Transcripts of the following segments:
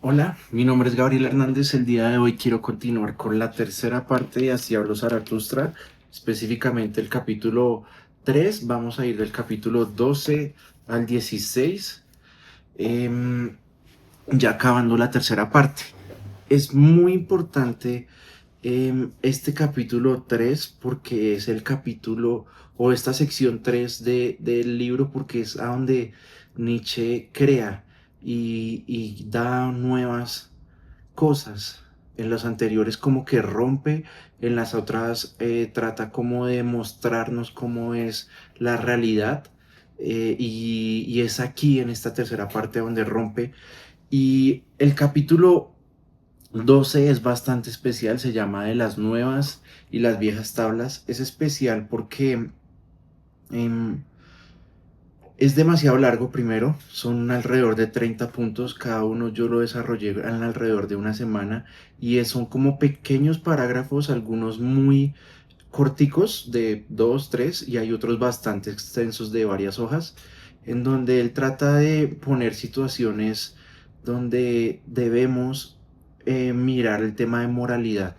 Hola, mi nombre es Gabriel Hernández. El día de hoy quiero continuar con la tercera parte de Así habló Zaratustra, específicamente el capítulo 3. Vamos a ir del capítulo 12 al 16, em, ya acabando la tercera parte. Es muy importante este capítulo 3 porque es el capítulo o esta sección 3 del libro, porque es a donde Nietzsche crea y da nuevas cosas. En los anteriores como que rompe, en las otras trata como de mostrarnos cómo es la realidad, y es aquí en esta tercera parte donde rompe. Y el capítulo 12 es bastante especial, se llama De las nuevas y las viejas tablas. Es especial porque em, es demasiado largo. Primero, son alrededor de 30 puntos, cada uno yo lo desarrollé en alrededor de una semana, y son como pequeños parágrafos, algunos muy corticos de 2 3, y hay otros bastante extensos de varias hojas, en donde él trata de poner situaciones donde debemos mirar el tema de moralidad.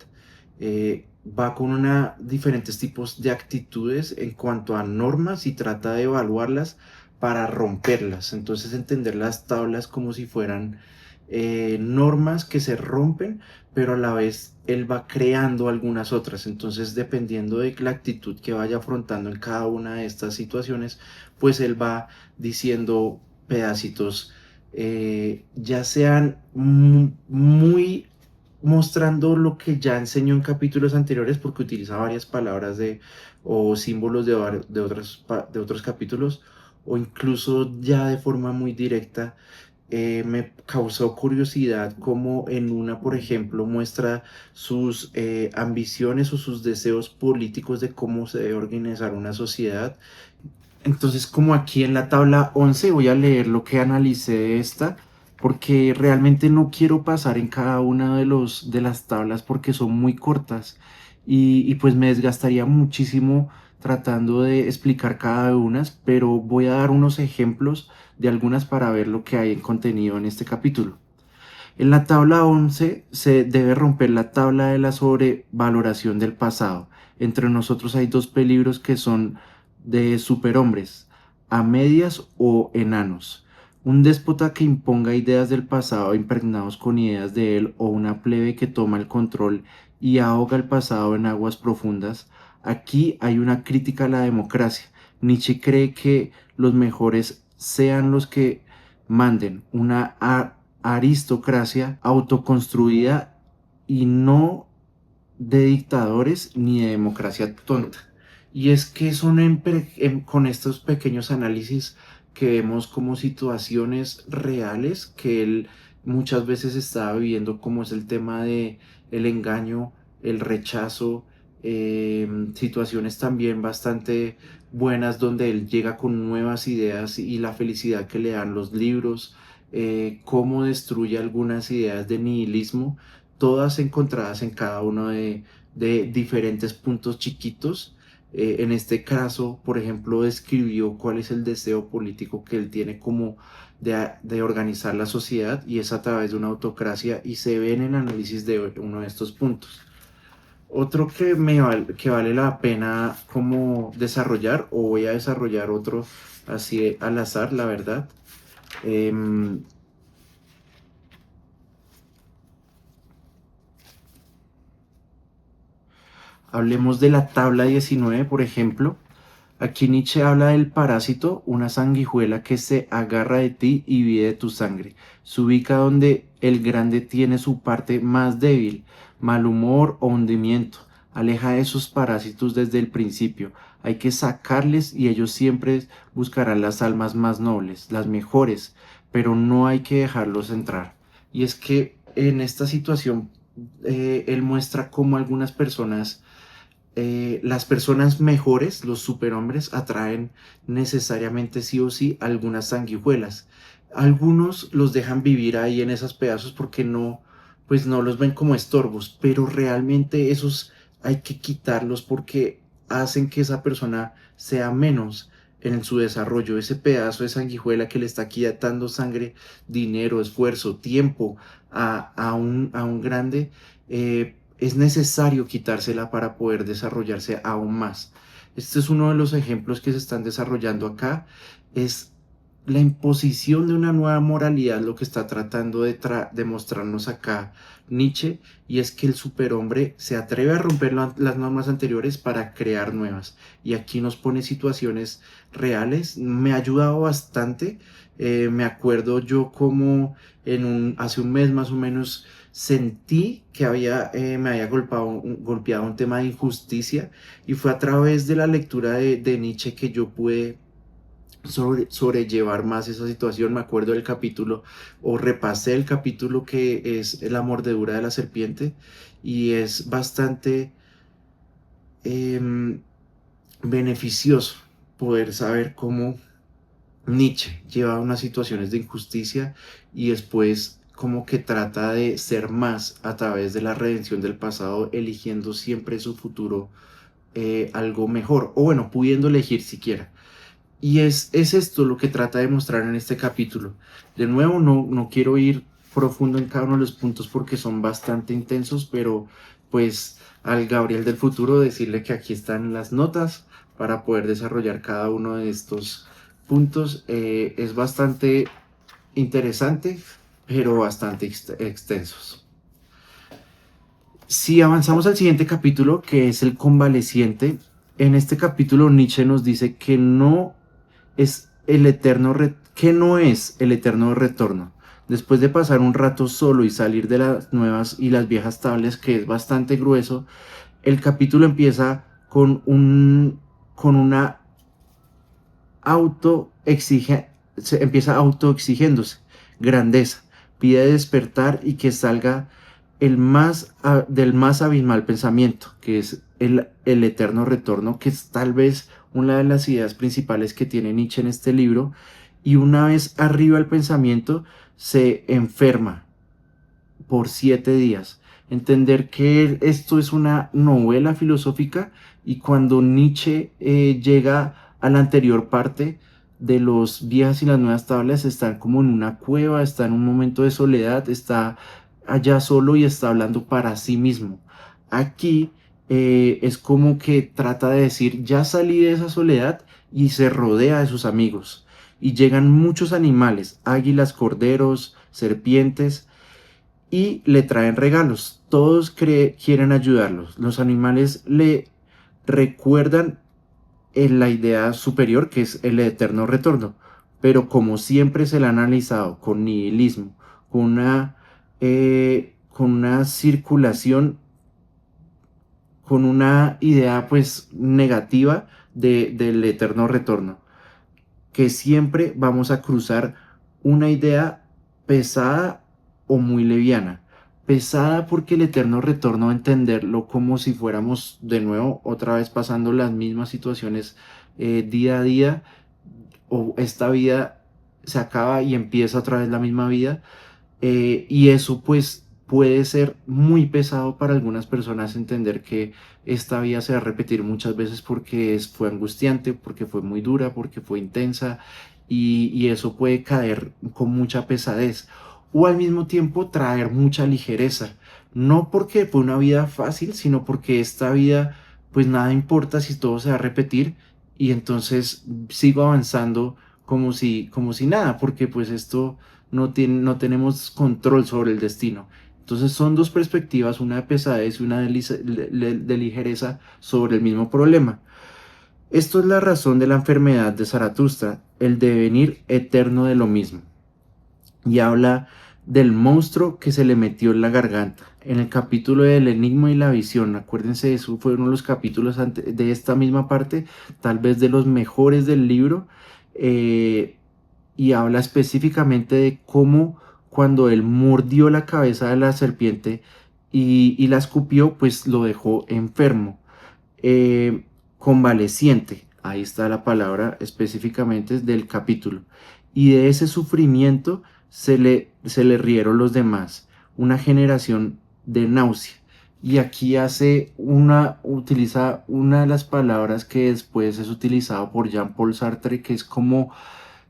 Va con diferentes tipos de actitudes en cuanto a normas y trata de evaluarlas para romperlas. Entonces, entender las tablas como si fueran normas que se rompen, pero a la vez él va creando algunas otras. Entonces, dependiendo de la actitud que vaya afrontando en cada una de estas situaciones, pues él va diciendo pedacitos, ya sean muy mostrando lo que ya enseñó en capítulos anteriores, porque utiliza varias palabras o símbolos de otros capítulos, o incluso ya de forma muy directa. Me causó curiosidad como en una, por ejemplo, muestra sus ambiciones o sus deseos políticos de cómo se debe organizar una sociedad. Entonces, como aquí en la tabla 11 voy a leer lo que analicé de esta, porque realmente no quiero pasar en cada una de las tablas porque son muy cortas, y pues me desgastaría muchísimo tratando de explicar cada una, pero voy a dar unos ejemplos de algunas para ver lo que hay en contenido en este capítulo. En la tabla 11 se debe romper la tabla de la sobrevaloración del pasado. Entre nosotros hay dos peligros que son de superhombres, a medias o enanos. Un déspota que imponga ideas del pasado impregnados con ideas de él, o una plebe que toma el control y ahoga el pasado en aguas profundas. Aquí hay una crítica a la democracia. Nietzsche cree que los mejores sean los que manden, una aristocracia autoconstruida y no de dictadores ni de democracia tonta. Y es que son con estos pequeños análisis que vemos como situaciones reales que él muchas veces estaba viviendo, como es el tema de el engaño, el rechazo, situaciones también bastante buenas donde él llega con nuevas ideas y la felicidad que le dan los libros, cómo destruye algunas ideas de nihilismo, todas encontradas en cada uno de diferentes puntos chiquitos. En este caso, por ejemplo, describió cuál es el deseo político que él tiene como de organizar la sociedad, y es a través de una autocracia, y se ve en el análisis de uno de estos puntos. Otro que vale la pena como desarrollar, o voy a desarrollar otro así al azar, la verdad. Em, Hablemos de la tabla 19, por ejemplo. Aquí Nietzsche habla del parásito, una sanguijuela que se agarra de ti y vive de tu sangre. Se ubica donde el grande tiene su parte más débil, mal humor o hundimiento. Aleja a esos parásitos desde el principio. Hay que sacarles y ellos siempre buscarán las almas más nobles, las mejores, pero no hay que dejarlos entrar. Y es que en esta situación él muestra cómo algunas personas, las personas mejores, los superhombres, atraen necesariamente sí o sí algunas sanguijuelas. Algunos los dejan vivir ahí en esos pedazos porque no, pues no los ven como estorbos, pero realmente esos hay que quitarlos porque hacen que esa persona sea menos. en su desarrollo, ese pedazo de sanguijuela que le está quitando sangre, dinero, esfuerzo, tiempo a un grande, es necesario quitársela para poder desarrollarse aún más. Este es uno de los ejemplos que se están desarrollando acá. Es la imposición de una nueva moralidad lo que está tratando de mostrarnos acá Nietzsche, y es que el superhombre se atreve a romper las normas anteriores para crear nuevas. Y aquí nos pone situaciones reales. Me ha ayudado bastante. Me acuerdo yo como hace un mes más o menos sentí que me había golpeado un tema de injusticia, y fue a través de la lectura de Nietzsche que yo pude sobrellevar más esa situación. Me acuerdo del capítulo, o repasé el capítulo que es la mordedura de la serpiente, y es bastante eh, beneficioso poder saber cómo Nietzsche lleva unas situaciones de injusticia y después como que trata de ser más a través de la redención del pasado, eligiendo siempre su futuro, algo mejor, o bueno, pudiendo elegir siquiera. Y es esto lo que trata de mostrar en este capítulo. De nuevo, no quiero ir profundo en cada uno de los puntos porque son bastante intensos, pero pues al Gabriel del futuro decirle que aquí están las notas para poder desarrollar cada uno de estos puntos. Es bastante interesante, pero bastante extensos. Si avanzamos al siguiente capítulo, que es el convaleciente, en este capítulo Nietzsche nos dice que que no es el eterno retorno. Después de pasar un rato solo y salir de las nuevas y las viejas tablas, que es bastante grueso, el capítulo empieza con una se empieza autoexigiéndose grandeza, pide despertar y que salga del más abismal pensamiento, que es el eterno retorno, que es tal vez una de las ideas principales que tiene Nietzsche en este libro. Y una vez arriba el pensamiento, se enferma por 7 días. Entender que esto es una novela filosófica, y cuando Nietzsche llega a la anterior parte de los viejas y las nuevas tablas, está como en una cueva, está en un momento de soledad, está allá solo y está hablando para sí mismo. Aquí es como que trata de decir, ya salí de esa soledad, y se rodea de sus amigos. Y llegan muchos animales, águilas, corderos, serpientes, y le traen regalos. Todos quieren ayudarlos. Los animales le recuerdan en la idea superior, que es el eterno retorno, pero como siempre se le ha analizado con nihilismo, con una circulación, con una idea pues negativa del eterno retorno, que siempre vamos a cruzar una idea pesada o muy liviana. Pesada porque el eterno retorno a entenderlo como si fuéramos de nuevo otra vez pasando las mismas situaciones, día a día, o esta vida se acaba y empieza otra vez la misma vida. Y eso pues puede ser muy pesado para algunas personas, entender que esta vida se va a repetir muchas veces porque fue angustiante, porque fue muy dura, porque fue intensa, y eso puede caer con mucha pesadez, o al mismo tiempo traer mucha ligereza, no porque fue una vida fácil, sino porque esta vida pues nada importa si todo se va a repetir, y entonces sigo avanzando como si nada, porque pues esto no tenemos control sobre el destino. Entonces son dos perspectivas, una de pesadez y una de ligereza sobre el mismo problema. Esto es la razón de la enfermedad de Zaratustra, el devenir eterno de lo mismo. Y habla del monstruo que se le metió en la garganta. En el capítulo del enigma y la visión, acuérdense, eso fue uno de los capítulos de esta misma parte, tal vez de los mejores del libro. Y habla específicamente de cómo cuando él mordió la cabeza de la serpiente y la escupió, pues lo dejó enfermo, eh, convaleciente. Ahí está la palabra específicamente del capítulo. Y de ese sufrimiento se le rieron los demás, una generación de náusea. y aquí utiliza una de las palabras que después es utilizado por Jean-Paul Sartre, que es como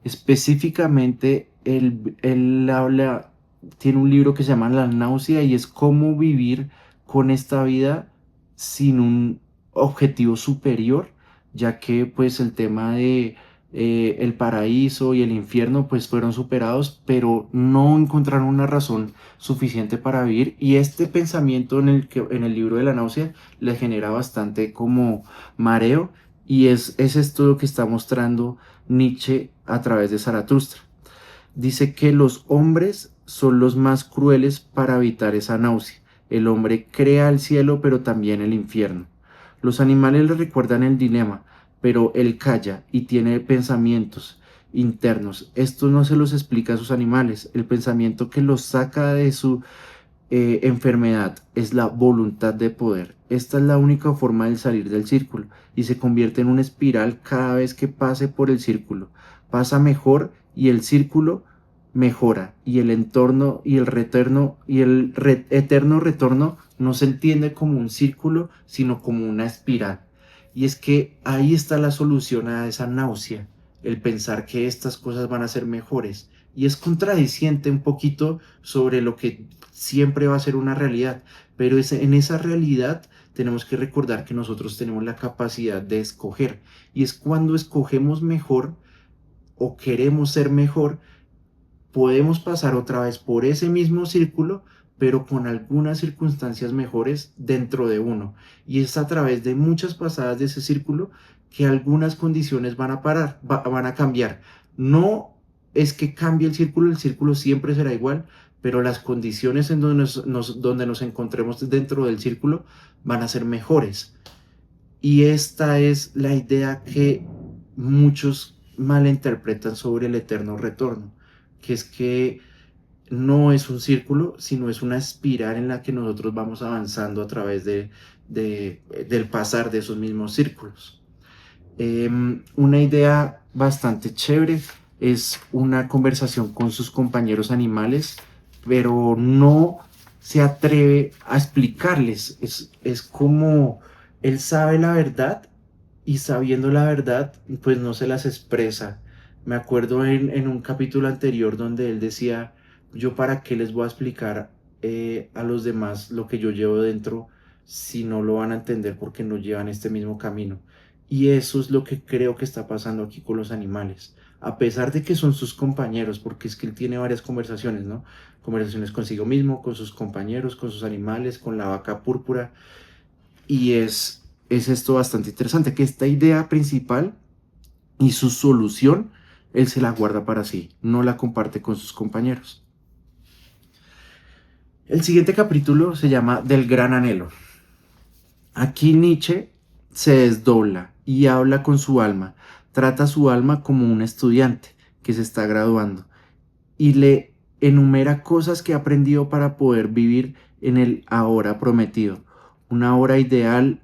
específicamente él habla, tiene un libro que se llama La náusea y es cómo vivir con esta vida sin un objetivo superior, ya que pues el tema de el paraíso y el infierno pues fueron superados, pero no encontraron una razón suficiente para vivir, y este pensamiento en el libro de la náusea le genera bastante como mareo, y es esto lo que está mostrando Nietzsche a través de Zaratustra. Dice que los hombres son los más crueles para evitar esa náusea. El hombre crea el cielo, pero también el infierno. Los animales le recuerdan el dilema, pero él calla y tiene pensamientos internos. Esto no se los explica a sus animales. El pensamiento que los saca de su enfermedad es la voluntad de poder. Esta es la única forma de salir del círculo y se convierte en una espiral cada vez que pase por el círculo. Pasa mejor y el círculo mejora, y el entorno y el retorno y el eterno retorno no se entiende como un círculo, sino como una espiral. Y es que ahí está la solución a esa náusea, el pensar que estas cosas van a ser mejores. Y es contradiciente un poquito sobre lo que siempre va a ser una realidad, pero en esa realidad tenemos que recordar que nosotros tenemos la capacidad de escoger, y es cuando escogemos mejor o queremos ser mejor, podemos pasar otra vez por ese mismo círculo, pero con algunas circunstancias mejores dentro de uno. Y es a través de muchas pasadas de ese círculo que algunas condiciones van a parar, van a cambiar. No es que cambie el círculo siempre será igual, pero las condiciones en donde nos encontremos dentro del círculo van a ser mejores. Y esta es la idea que muchos malinterpretan sobre el eterno retorno, que es que no es un círculo, sino es una espiral en la que nosotros vamos avanzando a través del pasar de esos mismos círculos. Una idea bastante chévere es una conversación con sus compañeros animales, pero no se atreve a explicarles. Es como él sabe la verdad, y sabiendo la verdad, pues no se las expresa. Me acuerdo en un capítulo anterior donde él decía, yo para qué les voy a explicar a los demás lo que yo llevo dentro si no lo van a entender porque no llevan este mismo camino. Y eso es lo que creo que está pasando aquí con los animales. A pesar de que son sus compañeros, porque es que él tiene varias conversaciones, ¿no? Conversaciones consigo mismo, con sus compañeros, con sus animales, con la vaca púrpura. Y es esto bastante interesante, que esta idea principal y su solución, él se la guarda para sí, no la comparte con sus compañeros. El siguiente capítulo se llama Del gran anhelo. Aquí Nietzsche se desdobla y habla con su alma, trata a su alma como un estudiante que se está graduando y le enumera cosas que ha aprendido para poder vivir en el ahora prometido, una hora ideal,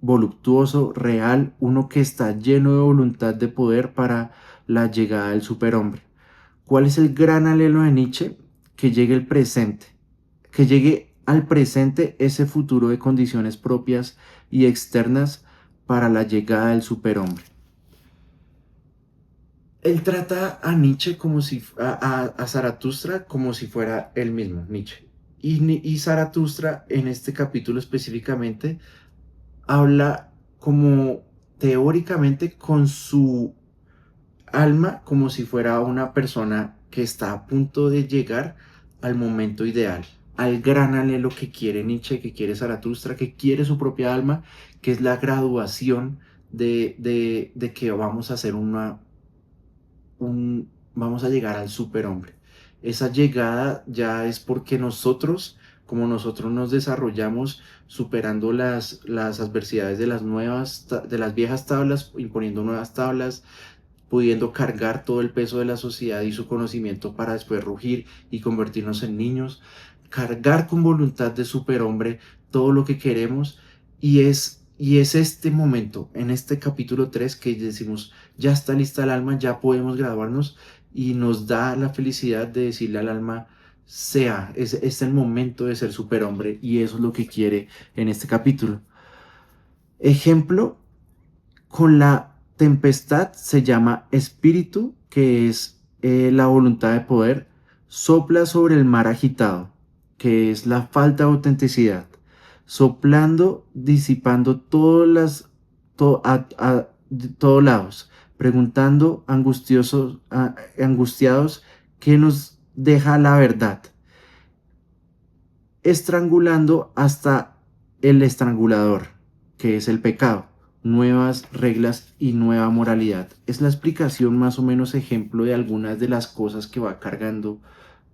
voluptuoso, real, uno que está lleno de voluntad de poder para la llegada del superhombre. ¿Cuál es el gran anhelo de Nietzsche? Que llegue el presente, que llegue al presente ese futuro de condiciones propias y externas para la llegada del superhombre. Él trata a Nietzsche como si a Zaratustra como si fuera él mismo, Nietzsche. Y Zaratustra en este capítulo específicamente habla como teóricamente con su alma como si fuera una persona que está a punto de llegar al momento ideal, al gran anhelo que quiere Nietzsche, que quiere Zaratustra, que quiere su propia alma, que es la graduación de que vamos a hacer vamos a llegar al superhombre. Esa llegada ya es porque nosotros, como nosotros nos desarrollamos superando las adversidades de las viejas tablas, imponiendo nuevas tablas, pudiendo cargar todo el peso de la sociedad y su conocimiento para después rugir y convertirnos en niños, cargar con voluntad de superhombre todo lo que queremos, y es este momento, en este capítulo 3 que decimos, ya está lista el alma, ya podemos graduarnos, y nos da la felicidad de decirle al alma, es el momento de ser superhombre y eso es lo que quiere en este capítulo. Ejemplo, con la tempestad se llama espíritu, que es la voluntad de poder, sopla sobre el mar agitado, que es la falta de autenticidad, soplando, disipando todas las, de todos lados, preguntando angustiados qué nos deja la verdad, estrangulando hasta el estrangulador, que es el pecado, nuevas reglas y nueva moralidad. Es la explicación más o menos ejemplo de algunas de las cosas que va cargando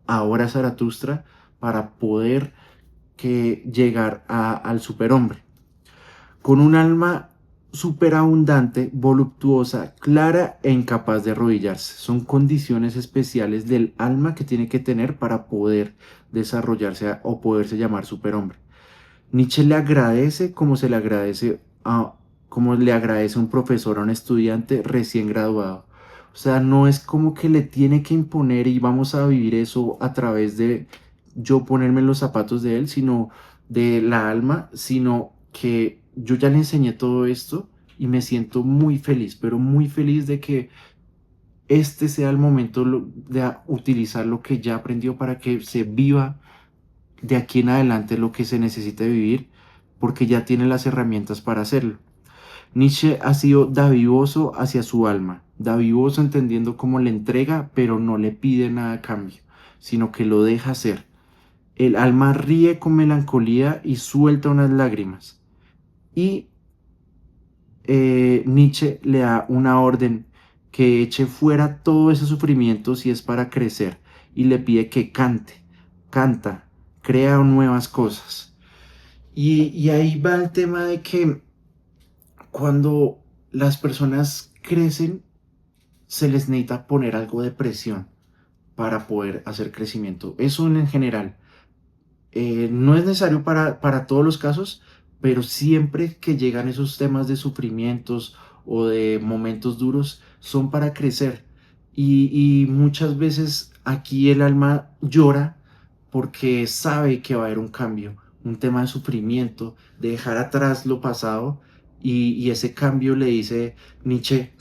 ahora Zaratustra para poder llegar al superhombre. Con un alma superabundante, voluptuosa, clara e incapaz de arrodillarse. Son condiciones especiales del alma que tiene que tener para poder desarrollarse o poderse llamar superhombre. Nietzsche le agradece como se le agradece como le agradece un profesor a un estudiante recién graduado. O sea, no es como que le tiene que imponer y vamos a vivir eso a través de yo ponerme en los zapatos de él, sino de la alma, sino que yo ya le enseñé todo esto y me siento muy feliz, pero muy feliz de que este sea el momento de utilizar lo que ya aprendió para que se viva de aquí en adelante lo que se necesita vivir, porque ya tiene las herramientas para hacerlo. Nietzsche ha sido dadivoso hacia su alma, dadivoso entendiendo cómo le entrega, pero no le pide nada a cambio, sino que lo deja ser. El alma ríe con melancolía y suelta unas lágrimas. Y Nietzsche le da una orden que eche fuera todo ese sufrimiento si es para crecer y le pide que cante, canta, crea nuevas cosas. Y ahí va el tema de que cuando las personas crecen, se les necesita poner algo de presión para poder hacer crecimiento. Eso en general. No es necesario para todos los casos, pero siempre que llegan esos temas de sufrimientos o de momentos duros, son para crecer. Y muchas veces aquí el alma llora porque sabe que va a haber un cambio, un tema de sufrimiento, de dejar atrás lo pasado y ese cambio le dice Nietzsche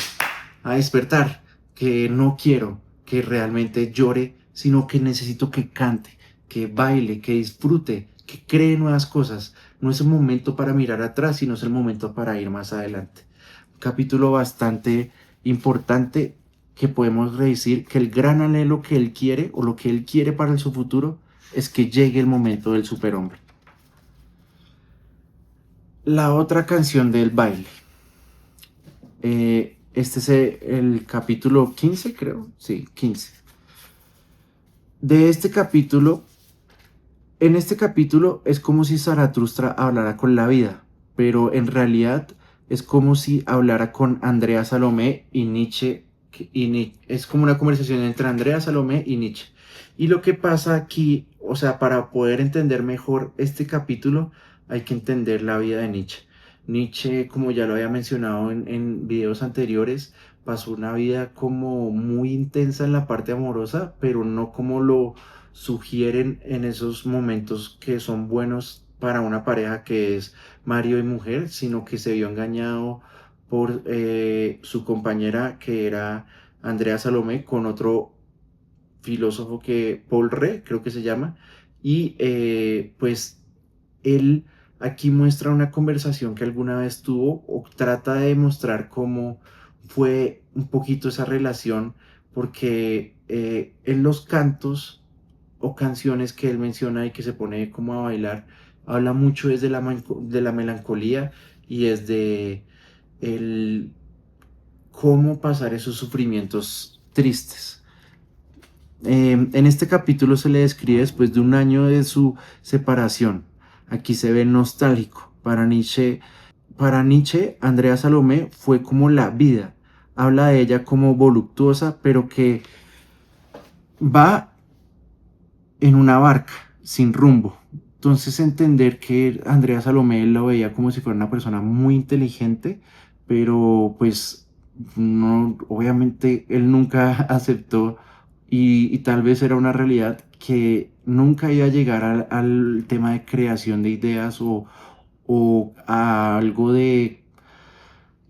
a despertar, que no quiero que realmente llore, sino que necesito que cante, que baile, que disfrute, que cree nuevas cosas. No es el momento para mirar atrás, sino es el momento para ir más adelante. Un capítulo bastante importante que podemos decir que el gran anhelo que él quiere o lo que él quiere para su futuro es que llegue el momento del superhombre. La otra canción del baile. Este es el capítulo 15, creo. Sí, 15. De este capítulo, en este capítulo es como si Zaratustra hablara con la vida, pero en realidad es como si hablara con Andrea Salomé y Nietzsche. Es como una conversación entre Andrea Salomé y Nietzsche. Y lo que pasa aquí, o sea, para poder entender mejor este capítulo, hay que entender la vida de Nietzsche. Nietzsche, como ya lo había mencionado en videos anteriores, pasó una vida como muy intensa en la parte amorosa, pero no como lo sugieren en esos momentos que son buenos para una pareja que es marido y mujer, sino que se vio engañado por su compañera que era Andrea Salomé con otro filósofo que Paul Ré, creo que se llama, y pues él aquí muestra una conversación que alguna vez tuvo o trata de demostrar cómo fue un poquito esa relación, porque en los cantos o canciones que él menciona y que se pone como a bailar, habla mucho desde de la melancolía y desde el cómo pasar esos sufrimientos tristes. En este capítulo se le describe después de un año de su separación. Aquí se ve nostálgico. Para Nietzsche, Andrea Salomé fue como la vida. Habla de ella como voluptuosa, pero que va en una barca, sin rumbo. Entonces entender que Andrea Salomé lo veía como si fuera una persona muy inteligente, pero pues no, obviamente él nunca aceptó y tal vez era una realidad que nunca iba a llegar al tema de creación de ideas o a algo de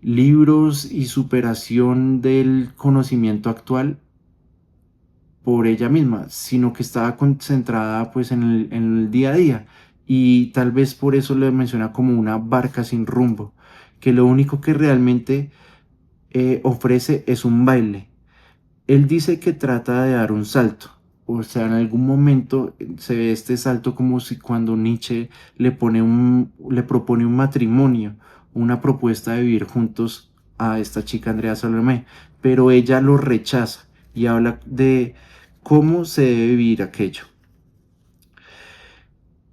libros y superación del conocimiento actual por ella misma, sino que estaba concentrada pues en el día a día, y tal vez por eso le menciona como una barca sin rumbo, que lo único que realmente ofrece es un baile. Él dice que trata de dar un salto. O sea, en algún momento se ve este salto como si cuando Nietzsche le propone un matrimonio, una propuesta de vivir juntos a esta chica Andrea Salomé, pero ella lo rechaza y habla de cómo se debe vivir aquello.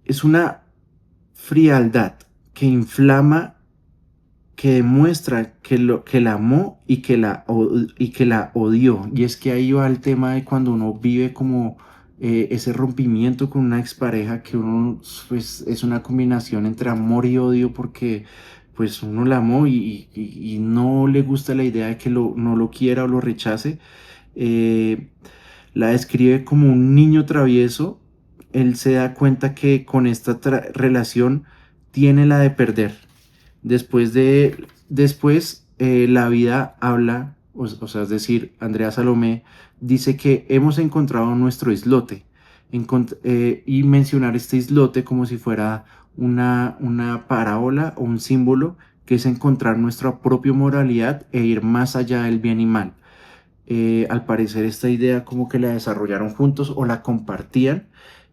Es una frialdad que inflama, que demuestra que la amó y que la odió. Y es que ahí va el tema de cuando uno vive como ese rompimiento con una expareja, que uno pues es una combinación entre amor y odio, porque pues uno la amó y no le gusta la idea de que no lo quiera o lo rechace. Eh, la describe como un niño travieso. Él se da cuenta que con esta relación tiene la de perder. Después, la vida habla, o sea, es decir, Andrea Salomé dice que hemos encontrado nuestro islote, y mencionar este islote como si fuera una parábola o un símbolo, que es encontrar nuestra propia moralidad e ir más allá del bien y mal. Al parecer esta idea como que la desarrollaron juntos o la compartían,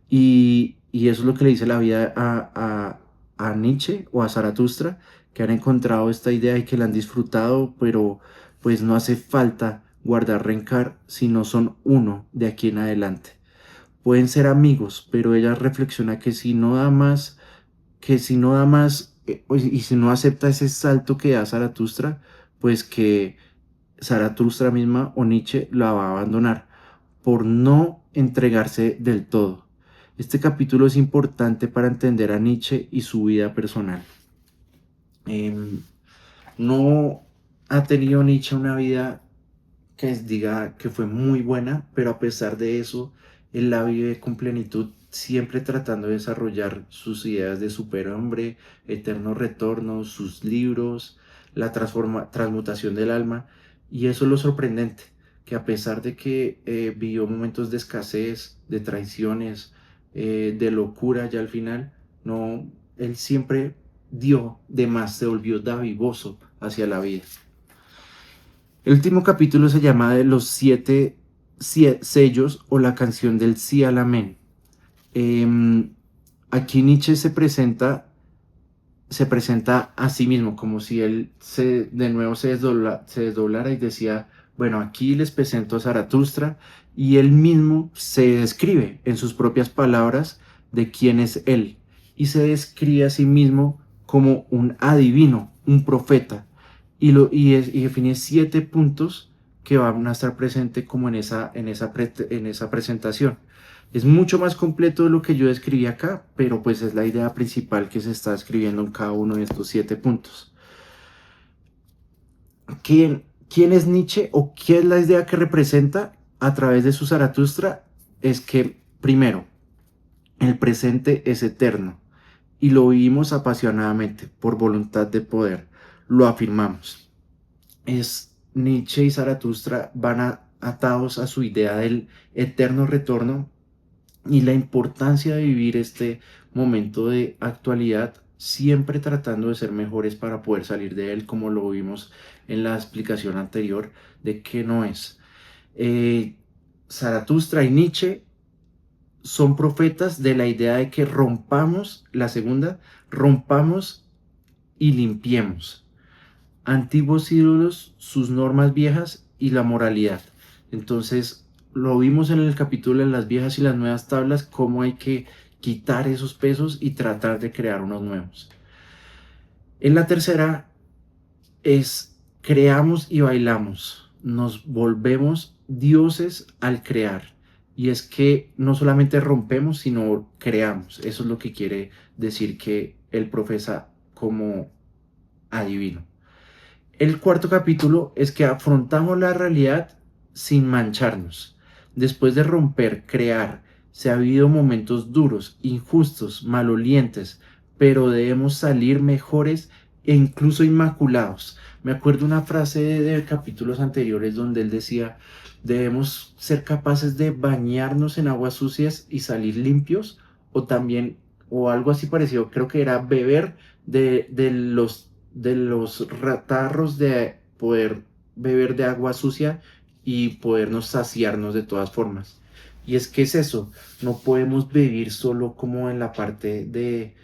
y eso es lo que le dice la vida a Nietzsche o a Zaratustra, que han encontrado esta idea y que la han disfrutado, pero pues no hace falta guardar rencor si no son uno de aquí en adelante. Pueden ser amigos, pero ella reflexiona que si no da más, y si no acepta ese salto que da Zaratustra, pues que Zaratustra misma o Nietzsche la va a abandonar por no entregarse del todo. Este capítulo es importante para entender a Nietzsche y su vida personal. Eh, no ha tenido Nietzsche una vida que diga que fue muy buena, pero a pesar de eso, él la vive con plenitud, siempre tratando de desarrollar sus ideas de superhombre, eterno retorno, sus libros, la transmutación del alma. Y eso es lo sorprendente, que a pesar de que vivió momentos de escasez, de traiciones, de locura ya al final, no, él siempre dio de más, se volvió dadivoso hacia la vida. El último capítulo se llama de los sellos o la canción del sí al amén. Aquí Nietzsche se presenta a sí mismo como si él de nuevo se desdoblara y decía, bueno, aquí les presento a Zaratustra, y él mismo se describe en sus propias palabras de quién es él, y se describe a sí mismo como un adivino, un profeta, y define 7 puntos que van a estar presentes como en esa presentación. Es mucho más completo de lo que yo describí acá, pero pues es la idea principal que se está escribiendo en cada uno de estos 7 puntos. ¿Quién es Nietzsche o qué es la idea que representa a través de su Zaratustra? Es que, primero, el presente es eterno y lo vivimos apasionadamente por voluntad de poder. Lo afirmamos. Nietzsche y Zaratustra van atados a su idea del eterno retorno y la importancia de vivir este momento de actualidad, siempre tratando de ser mejores para poder salir de él, como lo vimos en la explicación anterior de qué no es. Zaratustra y Nietzsche son profetas de la idea de que rompamos, la segunda, rompamos y limpiemos antiguos ídolos, sus normas viejas y la moralidad. Entonces, lo vimos en el capítulo de las viejas y las nuevas tablas, cómo hay que quitar esos pesos y tratar de crear unos nuevos. En la tercera es creamos y bailamos, nos volvemos dioses al crear. Y es que no solamente rompemos, sino creamos. Eso es lo que quiere decir que él profesa como adivino. El cuarto capítulo es que afrontamos la realidad sin mancharnos. Después de romper, crear, Se ha vivido momentos duros, injustos, malolientes, pero debemos salir mejores e incluso inmaculados. Me acuerdo una frase de capítulos anteriores donde él decía, debemos ser capaces de bañarnos en aguas sucias y salir limpios, o también, o algo así parecido, creo que era beber de los ratarros, de poder beber de agua sucia y podernos saciarnos de todas formas. Y es que es eso, no podemos vivir solo como en la parte de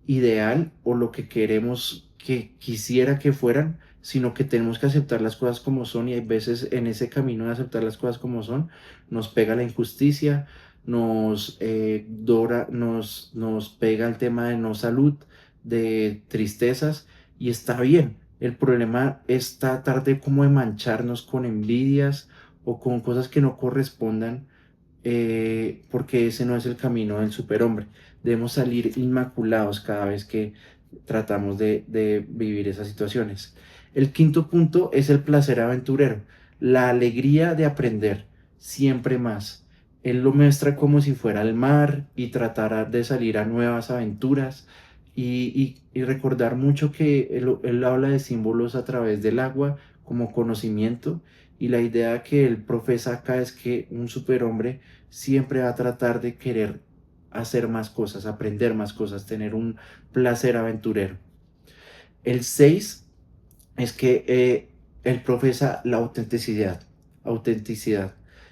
ideal o lo que queremos que quisiera que fueran, sino que tenemos que aceptar las cosas como son, y hay veces en ese camino de aceptar las cosas como son nos pega la injusticia, nos pega el tema de no salud, de tristezas, y está bien. El problema es tratar de como de mancharnos con envidias o con cosas que no correspondan, porque ese no es el camino del superhombre. Debemos salir inmaculados cada vez que tratamos de vivir esas situaciones. El quinto punto es el placer aventurero, la alegría de aprender siempre más. Él lo muestra como si fuera el mar y tratar de salir a nuevas aventuras, y recordar mucho que él habla de símbolos a través del agua como conocimiento, y la idea que él profesa acá es que un superhombre siempre va a tratar de querer hacer más cosas, aprender más cosas, tener un placer aventurero. El 6 es que él profesa la autenticidad,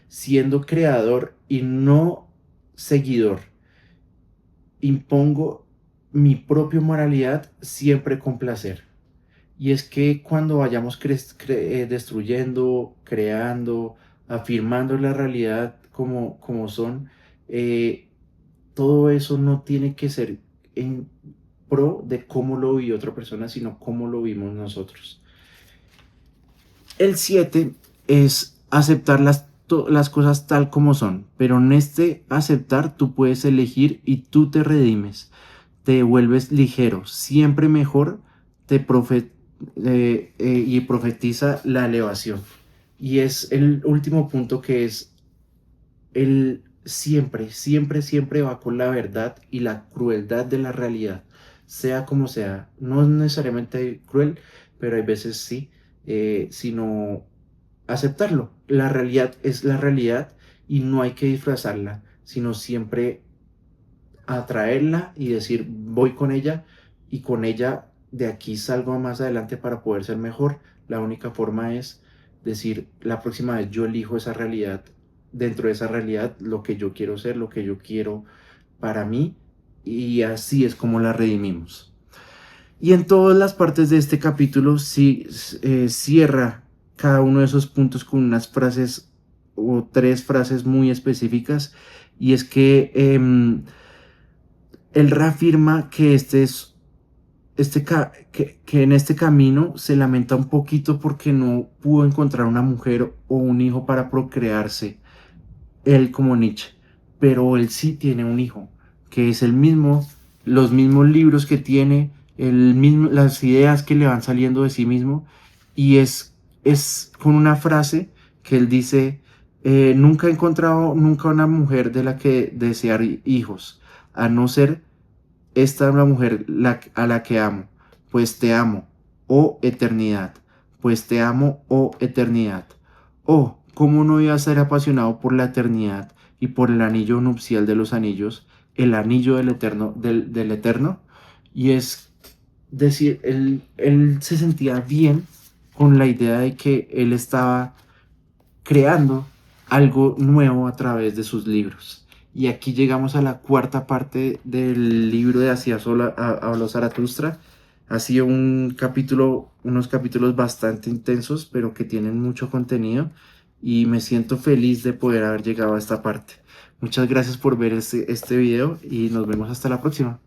siendo creador y no seguidor. Impongo mi propia moralidad siempre con placer. Y es que cuando vayamos destruyendo, creando, afirmando la realidad como son, eh, todo eso no tiene que ser en pro de cómo lo vivió otra persona, sino cómo lo vimos nosotros. El 7 es aceptar las cosas tal como son, pero en este aceptar tú puedes elegir y tú te redimes, te vuelves ligero, siempre mejor, y profetiza la elevación. Y es el último punto, que es el siempre, siempre, siempre va con la verdad y la crueldad de la realidad, sea como sea. No es necesariamente cruel, pero hay veces sí, sino aceptarlo. La realidad es la realidad y no hay que disfrazarla, sino siempre atraerla y decir voy con ella, y con ella de aquí salgo más adelante para poder ser mejor. La única forma es decir la próxima vez yo elijo esa realidad, dentro de esa realidad lo que yo quiero ser, lo que yo quiero para mí, y así es como la redimimos. Y en todas las partes de este capítulo sí, cierra cada uno de esos puntos con unas frases o tres frases muy específicas, y es que él reafirma que que en este camino se lamenta un poquito porque no pudo encontrar una mujer o un hijo para procrearse, él como Nietzsche, pero él sí tiene un hijo, que es el mismo, los mismos libros que tiene, las ideas que le van saliendo de sí mismo, y es con una frase que él dice, nunca he encontrado nunca una mujer de la que desear hijos, a no ser esta es la mujer a la que amo, pues te amo, oh eternidad, pues te amo, oh eternidad. Oh, cómo no iba a ser apasionado por la eternidad y por el anillo nupcial de los anillos, el anillo del eterno, del eterno. Y es decir, él se sentía bien con la idea de que él estaba creando algo nuevo a través de sus libros. Y aquí llegamos a la cuarta parte del libro de Así habló Zaratustra. Ha sido unos capítulos bastante intensos, pero que tienen mucho contenido, y me siento feliz de poder haber llegado a esta parte. Muchas gracias por ver este video y nos vemos hasta la próxima.